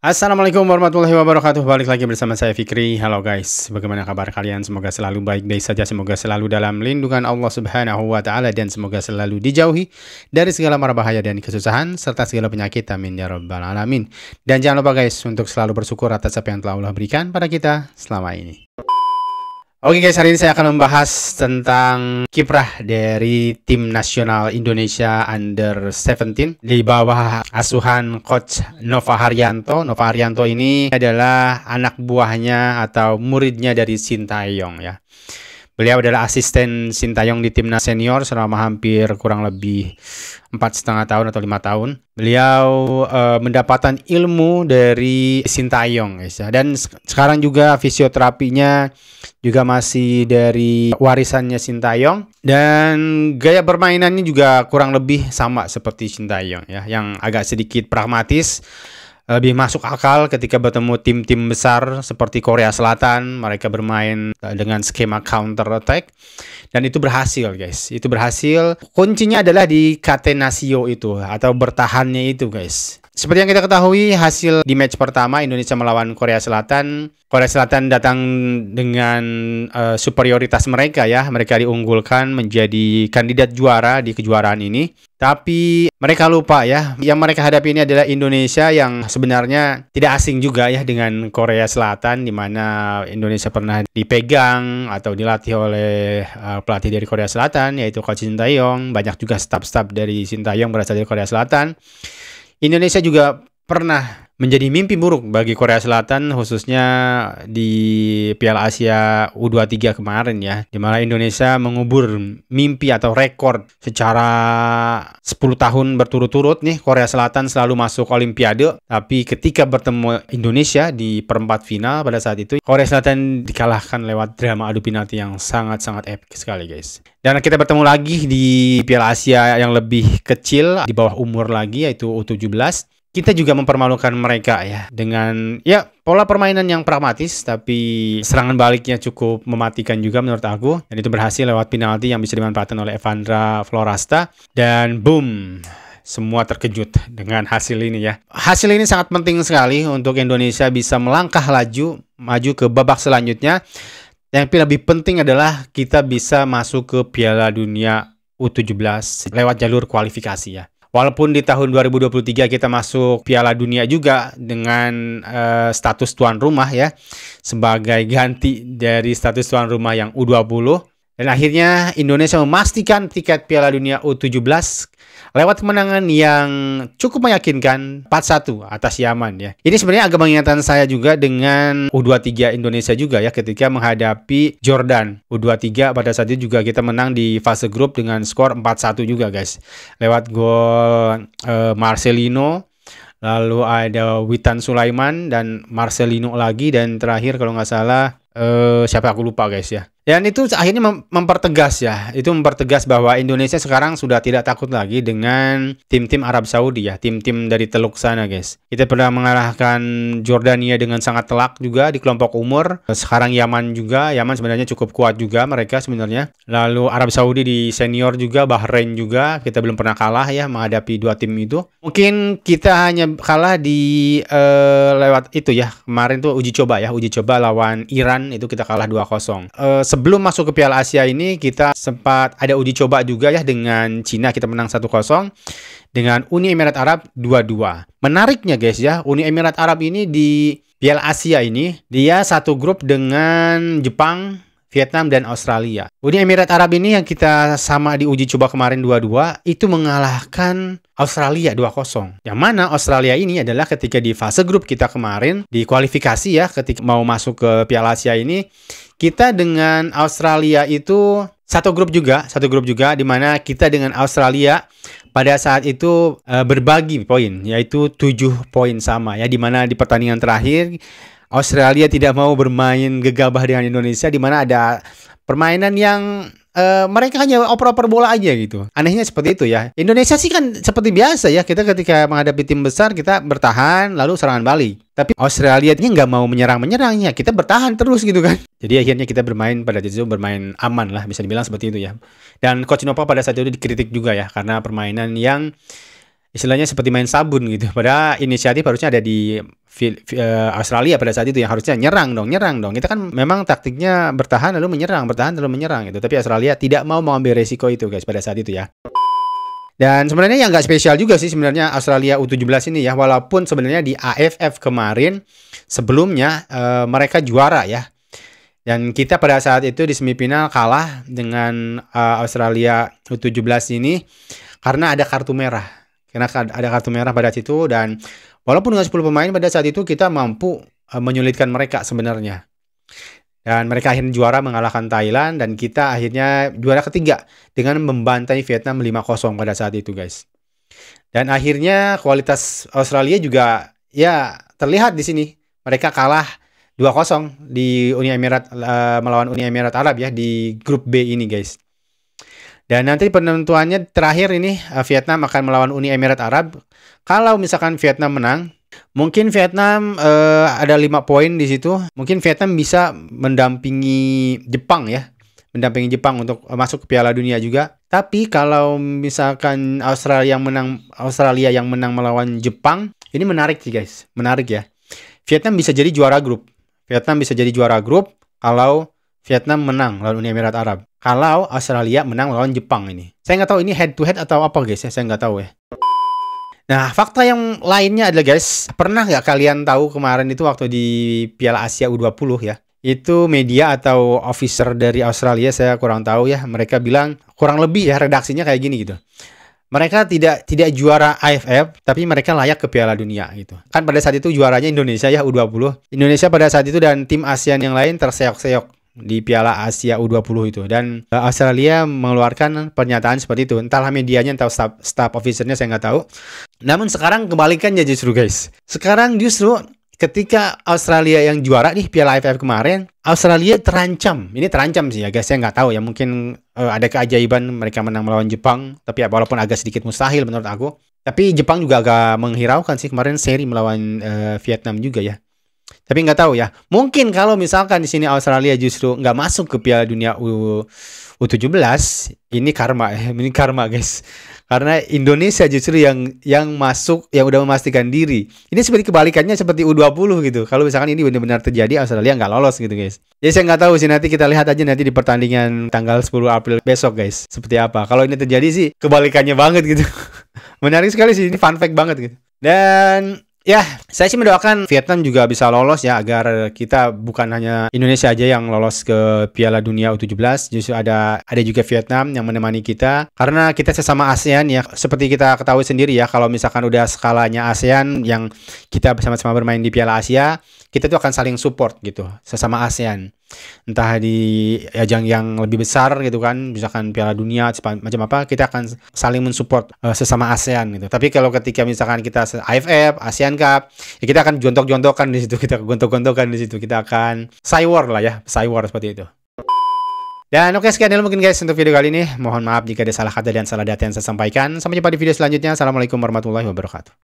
Assalamualaikum warahmatullahi wabarakatuh. Balik lagi bersama saya Fikri. Halo guys, bagaimana kabar kalian? Semoga selalu baik-baik saja. Semoga selalu dalam lindungan Allah Subhanahu wa Ta'ala, dan semoga selalu dijauhi dari segala mara bahaya dan kesusahan serta segala penyakit. Amin ya rabbal alamin. Dan jangan lupa guys untuk selalu bersyukur atas apa yang telah Allah berikan pada kita selama ini. Oke guys, hari ini saya akan membahas tentang kiprah dari tim nasional Indonesia Under 17 di bawah asuhan Coach Nova Haryanto. Nova Haryanto ini adalah anak buahnya atau muridnya dari Sintayong ya. Beliau adalah asisten Sintayong di timnas senior selama hampir kurang lebih 4,5 tahun atau 5 tahun. Beliau mendapatkan ilmu dari Sintayong guys ya. Dan sekarang juga fisioterapinya juga masih dari warisannya Sintayong, dan gaya permainannya juga kurang lebih sama seperti Sintayong ya, yang agak sedikit pragmatis, lebih masuk akal ketika bertemu tim-tim besar seperti Korea Selatan. Mereka bermain dengan skema counter attack dan itu berhasil guys. Itu berhasil. Kuncinya adalah di catenaccio itu atau bertahannya itu guys. Seperti yang kita ketahui, hasil di match pertama Indonesia melawan Korea Selatan. Korea Selatan datang dengan superioritas mereka ya. Mereka diunggulkan menjadi kandidat juara di kejuaraan ini. Tapi mereka lupa ya, yang mereka hadapi ini adalah Indonesia yang sebenarnya tidak asing juga ya dengan Korea Selatan, di mana Indonesia pernah dipegang atau dilatih oleh pelatih dari Korea Selatan, yaitu Coach Sintayong. Banyak juga staf-staf dari Sintayong berasal dari Korea Selatan. Indonesia juga pernah menjadi mimpi buruk bagi Korea Selatan, khususnya di Piala Asia U23 kemarin ya, di mana Indonesia mengubur mimpi atau rekor secara 10 tahun berturut-turut nih. Korea Selatan selalu masuk Olimpiade, tapi ketika bertemu Indonesia di perempat final pada saat itu, Korea Selatan dikalahkan lewat drama adu penalti yang sangat-sangat epic sekali guys. Dan kita bertemu lagi di Piala Asia yang lebih kecil, di bawah umur lagi, yaitu U17. Kita juga mempermalukan mereka ya, dengan ya pola permainan yang pragmatis, tapi serangan baliknya cukup mematikan juga menurut aku. Dan itu berhasil lewat penalti yang bisa dimanfaatkan oleh Evandra Florasta. Dan boom, semua terkejut dengan hasil ini ya. Hasil ini sangat penting sekali untuk Indonesia bisa melangkah maju ke babak selanjutnya. Yang lebih penting adalah kita bisa masuk ke Piala Dunia U17 lewat jalur kualifikasi ya. Walaupun di tahun 2023 kita masuk Piala Dunia juga dengan status tuan rumah ya, sebagai ganti dari status tuan rumah yang U20. Dan akhirnya Indonesia memastikan tiket Piala Dunia U17 lewat kemenangan yang cukup meyakinkan 4-1 atas Yaman ya. Ini sebenarnya agak mengingatkan saya juga dengan U23 Indonesia juga ya, ketika menghadapi Jordan. U23 pada saat itu juga kita menang di fase grup dengan skor 4-1 juga guys. Lewat gol Marcelino, lalu ada Witan Sulaiman dan Marcelino lagi, dan terakhir kalau nggak salah siapa aku lupa guys ya. Dan itu akhirnya mempertegas ya, itu mempertegas bahwa Indonesia sekarang sudah tidak takut lagi dengan tim-tim Arab Saudi ya, tim-tim dari Teluk sana guys. Kita pernah mengalahkan Jordania dengan sangat telak juga di kelompok umur. Sekarang Yaman juga, Yaman sebenarnya cukup kuat juga mereka sebenarnya. Lalu Arab Saudi di senior juga, Bahrain juga, kita belum pernah kalah ya menghadapi dua tim itu. Mungkin kita hanya kalah di lewat itu ya, kemarin tuh uji coba lawan Iran, itu kita kalah 2-0. Sebelum masuk ke Piala Asia ini kita sempat ada uji coba juga ya dengan Cina, kita menang 1-0. Dengan Uni Emirat Arab 2-2. Menariknya guys ya, Uni Emirat Arab ini di Piala Asia ini dia satu grup dengan Jepang, Vietnam, dan Australia. Uni Emirat Arab ini yang kita sama di uji coba kemarin 2-2 itu mengalahkan Australia 2-0. Yang mana Australia ini adalah ketika di fase grup kita kemarin di kualifikasi ya, ketika mau masuk ke Piala Asia ini, kita dengan Australia itu satu grup juga, di mana kita dengan Australia pada saat itu berbagi poin, yaitu 7 poin sama ya, di mana di pertandingan terakhir Australia tidak mau bermain gegabah dengan Indonesia, di mana ada permainan yang mereka hanya oper-oper bola aja gitu. Anehnya seperti itu ya. Indonesia sih kan seperti biasa ya, kita ketika menghadapi tim besar kita bertahan lalu serangan balik. Tapi Australia ini nggak mau menyerang-menyerangnya, kita bertahan terus gitu kan. Jadi akhirnya kita bermain pada saat itu bermain aman lah, bisa dibilang seperti itu ya. Dan Coach Nova pada saat itu dikritik juga ya, karena permainan yang istilahnya seperti main sabun gitu. Padahal inisiatif harusnya ada di Australia pada saat itu, yang harusnya nyerang dong. Kita kan memang taktiknya bertahan lalu menyerang gitu. Tapi Australia tidak mau mengambil resiko itu guys pada saat itu ya. Dan sebenarnya yang nggak spesial juga sih sebenarnya Australia U17 ini ya, walaupun sebenarnya di AFF kemarin sebelumnya mereka juara ya. Dan kita pada saat itu di semifinal kalah dengan Australia U17 ini karena ada kartu merah. Karena ada kartu merah pada situ, dan walaupun dengan 10 pemain pada saat itu kita mampu menyulitkan mereka sebenarnya. Dan mereka akhirnya juara mengalahkan Thailand, dan kita akhirnya juara ketiga dengan membantai Vietnam 5-0 pada saat itu guys. Dan akhirnya kualitas Australia juga ya terlihat di sini. Mereka kalah 2-0 di Uni Emirat melawan Uni Emirat Arab ya di grup B ini guys. Dan nanti penentuannya terakhir ini Vietnam akan melawan Uni Emirat Arab. Kalau misalkan Vietnam menang, mungkin Vietnam ada 5 poin di situ. Mungkin Vietnam bisa mendampingi Jepang ya. Mendampingi Jepang untuk masuk ke Piala Dunia juga. Tapi kalau misalkan Australia yang menang melawan Jepang, ini menarik sih guys. Menarik ya. Vietnam bisa jadi juara grup. Kalau Vietnam menang lawan Uni Emirat Arab. Kalau Australia menang lawan Jepang ini. Saya nggak tahu ini head to head atau apa guys ya. Saya nggak tahu ya. Nah, fakta yang lainnya adalah guys, pernah nggak kalian tahu kemarin itu waktu di Piala Asia U20 ya, itu media atau officer dari Australia, saya kurang tahu ya, mereka bilang kurang lebih ya redaksinya kayak gini gitu. Mereka tidak juara AFF, tapi mereka layak ke Piala Dunia gitu. Kan pada saat itu juaranya Indonesia ya U20. Indonesia pada saat itu dan tim ASEAN yang lain terseok-seok di Piala Asia U20 itu, dan Australia mengeluarkan pernyataan seperti itu. Entahlah medianya, entah staff officernya, saya nggak tahu. Namun sekarang kebalikannya justru guys. Sekarang justru ketika Australia yang juara nih Piala AFF kemarin, Australia terancam. Ini terancam sih ya guys, saya nggak tahu ya, mungkin ada keajaiban mereka menang melawan Jepang, tapi ya, walaupun agak sedikit mustahil menurut aku. Tapi Jepang juga agak menghiraukan sih, kemarin seri melawan Vietnam juga ya. Tapi nggak tahu ya. Mungkin kalau misalkan di sini Australia justru nggak masuk ke Piala Dunia U17, ini karma ya. Ini karma guys. Karena Indonesia justru yang masuk, yang udah memastikan diri. Ini seperti kebalikannya seperti U20 gitu. Kalau misalkan ini benar-benar terjadi, Australia nggak lolos gitu guys. Jadi saya nggak tahu sih, nanti kita lihat aja nanti di pertandingan tanggal 10 April besok guys. Seperti apa. Kalau ini terjadi sih kebalikannya banget gitu. Menarik sekali sih, ini fun fact banget gitu. Dan ya, saya sih mendoakan Vietnam juga bisa lolos ya, agar kita bukan hanya Indonesia aja yang lolos ke Piala Dunia U17, justru ada juga Vietnam yang menemani kita, karena kita sesama ASEAN ya. Seperti kita ketahui sendiri ya, kalau misalkan udah skalanya ASEAN yang kita bersama-sama bermain di Piala Asia, kita tuh akan saling support gitu sesama ASEAN. Entah di ajang yang lebih besar gitu kan, misalkan Piala Dunia macam apa, kita akan saling mensupport sesama ASEAN gitu. Tapi kalau ketika misalkan kita AFF, ASEAN Cup, ya kita akan jontok-jontokan di situ, kita akan cywar lah ya, cywar seperti itu. Dan oke, sekian dulu mungkin guys untuk video kali ini. Mohon maaf jika ada salah kata dan salah data yang saya sampaikan. Sampai jumpa di video selanjutnya. Assalamualaikum warahmatullahi wabarakatuh.